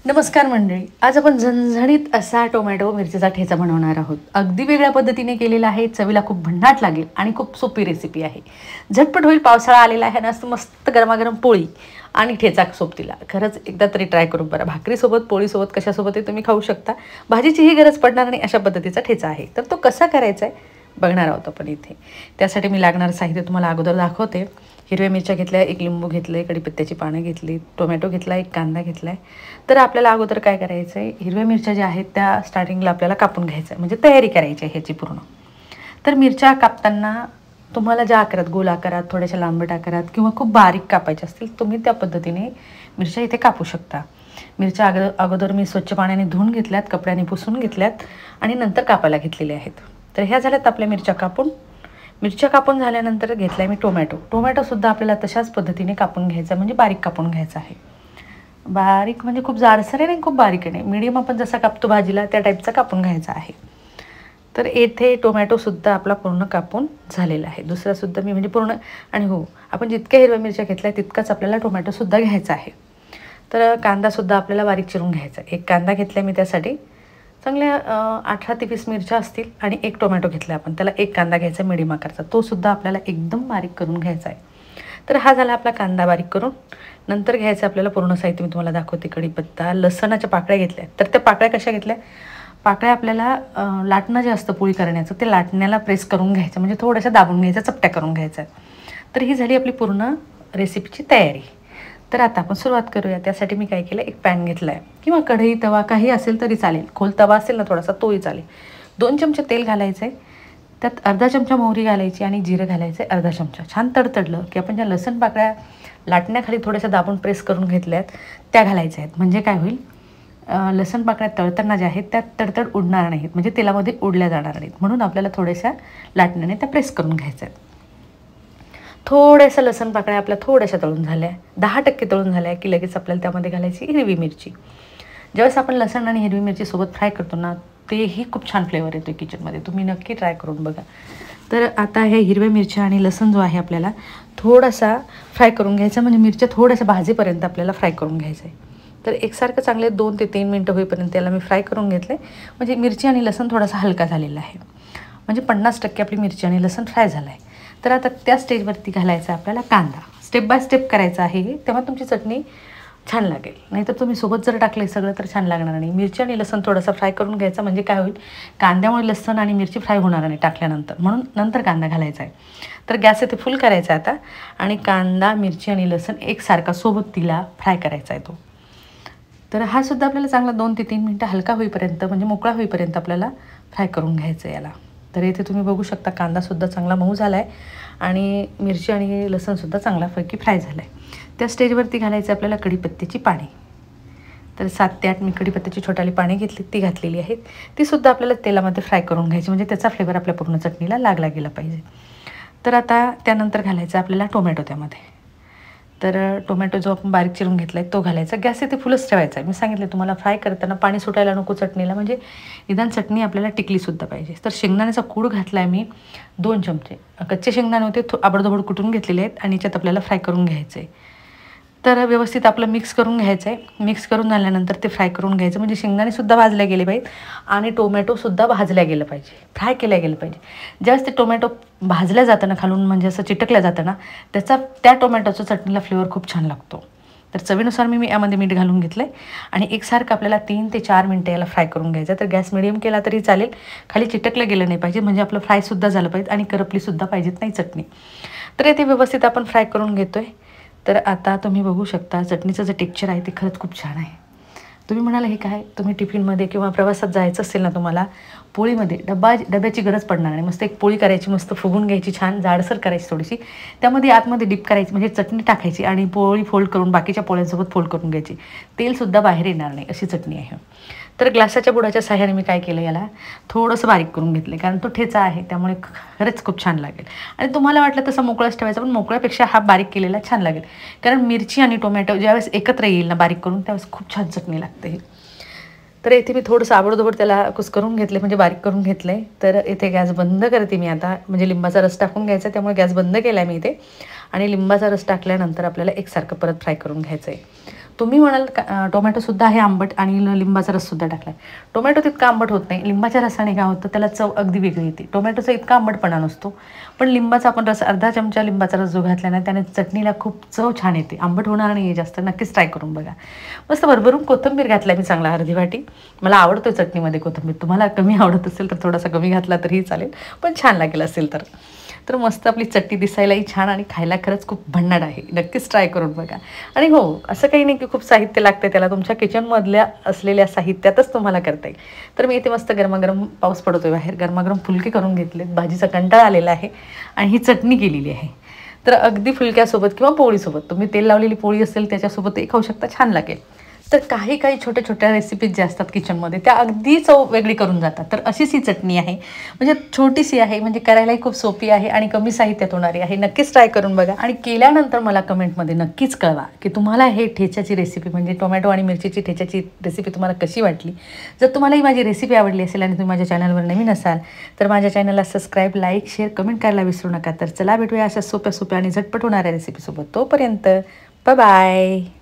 नमस्कार मंडळी, आज आपण झणझणीत असा टोमॅटो मिरचीचा ठेचा बनवणार आहोत. अगदी वेगळ्या पद्धतीने केलेला आहे, चवीला खूप भन्नाट लागेल आणि खूप सोपी रेसिपी आहे. झटपट होईल, पावसाळा आलेला आहे ना, मस्त गरमागरम पोळी आणि ठेचा सोबतीला. खरंच एकदा तरी ट्राय करून बघा. भाकरीसोबत, पोळीसोबत, कशासोबतही तुम्ही खाऊ शकता. भाजीचीही गरज पडणार नाही अशा पद्धतीचा ठेचा आहे. तर तो कसा करायचा आहे बघणार आहोत आपण इथे. त्यासाठी मी लागणारं साहित्य तुम्हाला अगोदर दाखवते. हिरव्या मिरच्या घेतल्या, एक लिंबू घेतले, कढीपत्त्याची पानं घेतली, टोमॅटो घेतला, एक कांदा घेतला आहे. तर आपल्याला अगोदर काय करायचं आहे, हिरव्या मिरच्या ज्या आहेत त्या स्टार्टिंगला आपल्याला कापून घ्यायचं आहे, म्हणजे तयारी करायची आहे ह्याची पूर्ण. तर मिरच्या कापताना तुम्हाला ज्या आकारात, गोल आकारात, थोड्याशा लांबट आकारात किंवा खूप बारीक कापायच्या असतील तुम्ही त्या पद्धतीने मिरच्या इथे कापू शकता. मिरच्या अगोदर मी स्वच्छ पाण्याने धुवून घेतल्यात, कपड्याने पुसून घेतल्यात आणि नंतर कापायला घेतलेल्या आहेत. तर ह्या झाल्यात आपल्या मिरच्या कापून. मिरच्या कापून झाल्यानंतर घेतला आहे मी टोमॅटोसुद्धा आपल्याला तशाच पद्धतीने कापून घ्यायचा, म्हणजे बारीक कापून घ्यायचा आहे. बारीक म्हणजे खूप जाडसर आहे नाही, खूप बारीक नाही, मीडियम आपण जसा कापतो भाजीला त्या टाईपचा कापून घ्यायचा आहे. तर येथे टोमॅटोसुद्धा आपला पूर्ण कापून झालेला आहे. दुसरासुद्धा मी म्हणजे पूर्ण, आणि हो, आपण जितक्या हिरव्या मिरच्या घेतल्या तितकाच आपल्याला टोमॅटोसुद्धा घ्यायचा आहे. तर कांदासुद्धा आपल्याला बारीक चिरून घ्यायचा. एक कांदा घेतला मी, त्यासाठी चांगल्या 18 ते 20 मिरच्या असतील आणि एक टोमॅटो घेतला आपण, त्याला एक कांदा घ्यायचा मिडियम आकारचा, तो सुद्धा आपल्याला एकदम बारीक करून घ्यायचा आहे. तर हा झाला आपला कांदा बारीक करून. नंतर घ्यायचं आपल्याला पूर्ण साहित्य मी तुम्हाला दाखवते. कढीपत्ता, लसणाच्या पाकळ्या घेतल्या. तर त्या पाकळ्या कशा घेतल्या, पाकळ्या आपल्याला लाटणं जे असतं पोळी करण्याचं, ते लाटण्याला प्रेस करून घ्यायचं, म्हणजे थोड्याशा दाबून घ्यायच्या, चपट्या करून घ्यायच्या. तर ही झाली आपली पूर्ण रेसिपीची तयारी. तर आता आपण सुरुवात करूया. त्यासाठी मी काय केलं, एक पॅन घेतला आहे किंवा कढई, तवा काही असेल तरी चालेल. खोल तवा असेल ना थोडासा, तोही चालेल. 2 चमचे तेल घालायचं आहे. त्यात अर्धा चमचा मोहरी घालायची आणि जिरं घालायचं आहे अर्धा चमचा. छान तडतडलं की आपण ज्या लसण पाकळ्या लाटण्याखाली थोड्याशा दाबून प्रेस करून घेतल्यात त्या घालायच्या आहेत. म्हणजे काय होईल, लसण पाकळ्या तळताना ज्या आहेत त्या तडतड उडणार नाहीत, म्हणजे तेलामध्ये उडल्या जाणार नाहीत. म्हणून आपल्याला थोड्याशा लाटण्याने त्या प्रेस करून घ्यायच्या आहेत. थोड्याशा लसण पाकळ्या आपल्या थोड्याशा तळून झाल्या, 10% तळून झाल्या की लगेच आपल्याला त्यामध्ये घालायची हिरवी मिरची. ज्यावेळेस आपण लसण आणि हिरवी मिरची सोबत फ्राय करतो ना, तेही खूप छान फ्लेवर येतो किचनमध्ये. तुम्ही नक्की ट्राय करून बघा. तर आता हे हिरव्या मिरच्या आणि लसण जो आहे आपल्याला थोडासा फ्राय करून घ्यायचा, म्हणजे मिरच्या थोड्याशा भाजीपर्यंत आपल्याला फ्राय करून घ्यायचं आहे. तर एकसारखं चांगले 2 ते 3 मिनटं होईपर्यंत त्याला मी फ्राय करून घेतले. म्हणजे मिरची आणि लसण थोडासा हलका झालेला आहे, म्हणजे 50% आपली मिरची आणि लसण फ्राय झाला आहे. तर आता त्या स्टेजवरती घालायचा आपल्याला कांदा. स्टेप बाय स्टेप करायचा आहे, तेव्हा तुमची चटणी छान लागेल. नाहीतर तुम्ही सोबत जर टाकले सगळं तर छान लागणार नाही. मिरची आणि लसण थोडासा फ्राय करून घ्यायचा, म्हणजे काय होईल, कांद्यामुळे लसण आणि मिरची फ्राय होणार नाही टाकल्यानंतर, म्हणून नंतर कांदा घालायचा आहे. तर गॅस इथे फुल करायचा आता आणि कांदा, मिरची आणि लसण एकसारखा सोबत तिला फ्राय करायचा आहे तो. तर हा सुद्धा आपल्याला चांगला 2 ते 3 मिनटं हलका होईपर्यंत, म्हणजे मोकळा होईपर्यंत आपल्याला फ्राय करून घ्यायचं आहे याला. तर इथे तुम्ही बघू शकता कांदासुद्धा चांगला मऊ झाला आहे आणि मिरची आणि लसणसुद्धा चांगल्यापैकी फ्राय झाला आहे. त्या स्टेजवरती घालायचं आपल्याला कढीपत्त्याची पाने. तर 7 ते 8 मी कढीपत्त्याची छोटाली पाने घेतली, ती घातलेली आहेत. तीसुद्धा आपल्याला तेलामध्ये फ्राय करून घ्यायची, म्हणजे त्याचा फ्लेवर आपल्या पूर्ण चटणीला लागला गेला पाहिजे. तर आता त्यानंतर घालायचं आपल्याला टोमॅटो त्यामध्ये. तर टोमॅटो जो आपण बारीक चिरून घेतला आहे तो घालायचा. गॅस इथे फुलच ठेवायचा आहे. मी सांगितलं तुम्हाला, फ्राय करताना पाणी सुटायला नको चटणीला, म्हणजे निदान चटणी आपल्याला टिकलीसुद्धा पाहिजे. तर शेंगदाण्याचा कूड घातला आहे मी 2 चमचे. कच्चे शेंगदाणे होते, आबडधोबड कुटून घेतलेले आहेत आणि याच्यात आपल्याला फ्राय करून घ्यायचं आहे. तर व्यवस्थित आपलं मिक्स करून घ्यायचं आहे. मिक्स करून झाल्यानंतर ते फ्राय करून घ्यायचं, म्हणजे शेंगदाणेसुद्धा भाजले गेले पाहिजेत आणि टोमॅटोसुद्धा भाजल्या गेलं पाहिजे, फ्राय केल्या गेलं पाहिजे. ज्यावेळेस ते टोमॅटो भाजल्या जातं ना खालून, म्हणजे असं चिटकल्या जातं ना, त्या टोमॅटोचा चटणीला फ्लेवर खूप छान लागतो. तर चवीनुसार मी यामध्ये मीठ घालून घेतलं आहे आणि एकसारखं आपल्याला 3 ते 4 मिनटं याला फ्राय करून घ्यायचं. तर गॅस मिडियम केला तरी चालेल, खाली चिटकलं गेलं नाही पाहिजे, म्हणजे आपलं फ्रायसुद्धा झालं पाहिजे आणि करपलीसुद्धा पाहिजेत नाही चटणी. तर इथे व्यवस्थित आपण फ्राय करून घेतो आहे. तर आता तुम्ही बघू शकता चटणीचं जे टेक्स्चर आहे ते खरंच खूप छान आहे. तुम्ही म्हणाला हे काय, तुम्ही टिफिनमध्ये किंवा प्रवासात जायचं असेल ना तुम्हाला, पोळीमध्ये डब्याची गरज पडणार नाही. मस्त एक पोळी करायची, मस्त फुगून घ्यायची, छान जाडसर करायची थोडीशी, त्यामध्ये आतमध्ये डिप करायची, म्हणजे चटणी टाकायची आणि पोळी फोल्ड करून बाकीच्या पोळ्यांसोबत फोल्ड करून घ्यायची. तेलसुद्धा बाहेर येणार नाही अशी चटणी आहे. तर ग्लासाच्या बुडाच्या साह्याने मी काय केलं, याला थोडंसं बारीक करून घेतलं, कारण तो ठेचा आहे त्यामुळे खरंच खूप छान लागेल. आणि तुम्हाला वाटलं तसं मोकळंच ठेवायचं, पण मोकळ्यापेक्षा हा बारीक केलेला छान लागेल, कारण मिरची आणि टोमॅटो ज्यावेळेस एकत्र येईल ना बारीक करून, त्यावेळेस खूप छान चटणी लागते. तर इथे मी थोडंसं आबडधोबड त्याला कुस्करून घेतले, म्हणजे बारीक करून घेतलं आहे. तर इथे गॅस बंद करते मी आता, म्हणजे लिंबाचा रस टाकून घ्यायचा, त्यामुळे गॅस बंद केला आहे मी इथे. आणि लिंबाचा रस टाकल्यानंतर आपल्याला एकसारखं परत फ्राय करून घ्यायचं आहे. तुम्ही म्हणाल टोमॅटोसुद्धा आहे आंबट आणि लिंबाचा रससुद्धा टाकला आहे. टोमॅटो तितका आंबट होत नाही. लिंबाच्या रसाने काय होतं, त्याला चव अगदी वेगळी येते. टोमॅटोचा इतका आंबटपणा नसतो, पण लिंबाचा आपण रस अर्धा चमचा लिंबाचा रस जो घातला ना, त्याने चटणीला खूप चव छान येते. आंबट होणार नाही आहे जास्त. नक्कीच ट्राय करून बघा. मस्त भरभरून कोथिंबीर घातला मी चांगला अर्धी वाटी. मला आवडतो चटणीमध्ये कोथिंबीर. तुम्हाला कमी आवडत असेल तर थोडासा कमी घातला तरीही चालेल, पण छान लागेल असेल तर. तर मस्त आपली चटणी दिसायलाही छान आणि खायला खरंच खूप भन्नाट आहे. नक्कीच ट्राय करून बघा. आणि हो, असं काही नाही की खूप साहित्य लागतं त्याला. तुमच्या किचनमधल्या असलेल्या साहित्यातच तुम्हाला करता येईल. तर मी इथे मस्त गरमागरम, पाऊस पडतोय बाहेर, गरमागरम फुलके करून घेतलेत. भाजीचा कंटाळा आलेला आहे आणि ही चटणी केलेली आहे. तर अगदी फुलक्यासोबत किंवा पोळीसोबत, तुम्ही तेल लावलेली पोळी असेल त्याच्यासोबतही खाऊ शकता, छान लागेल. तर काही काही छोट्या छोट्या रेसिपीज ज्या असतात किचनमध्ये, त्या अगदी चव वेगळी करून जातात. तर अशीच ही चटणी आहे, म्हणजे छोटीशी आहे, म्हणजे करायलाही खूप सोपी आहे आणि कमी साहित्यात होणारी आहे. नक्कीच ट्राय करून बघा आणि केल्यानंतर मला कमेंटमध्ये नक्कीच कळवा की तुम्हाला हे ठेच्याची रेसिपी, म्हणजे टोमॅटो आणि मिरचीची ठेच्याची रेसिपी तुम्हाला कशी वाटली. जर तुम्हाला ही माझी रेसिपी आवडली असेल आणि तुम्ही माझ्या चॅनलवर नवीन असाल तर माझ्या चॅनलला सबस्क्राईब, लाईक, शेअर, कमेंट करायला विसरू नका. तर चला भेटूया अशा सोप्या सोप्या आणि झटपट होणाऱ्या रेसिपीसोबत. तोपर्यंत बाय बाय.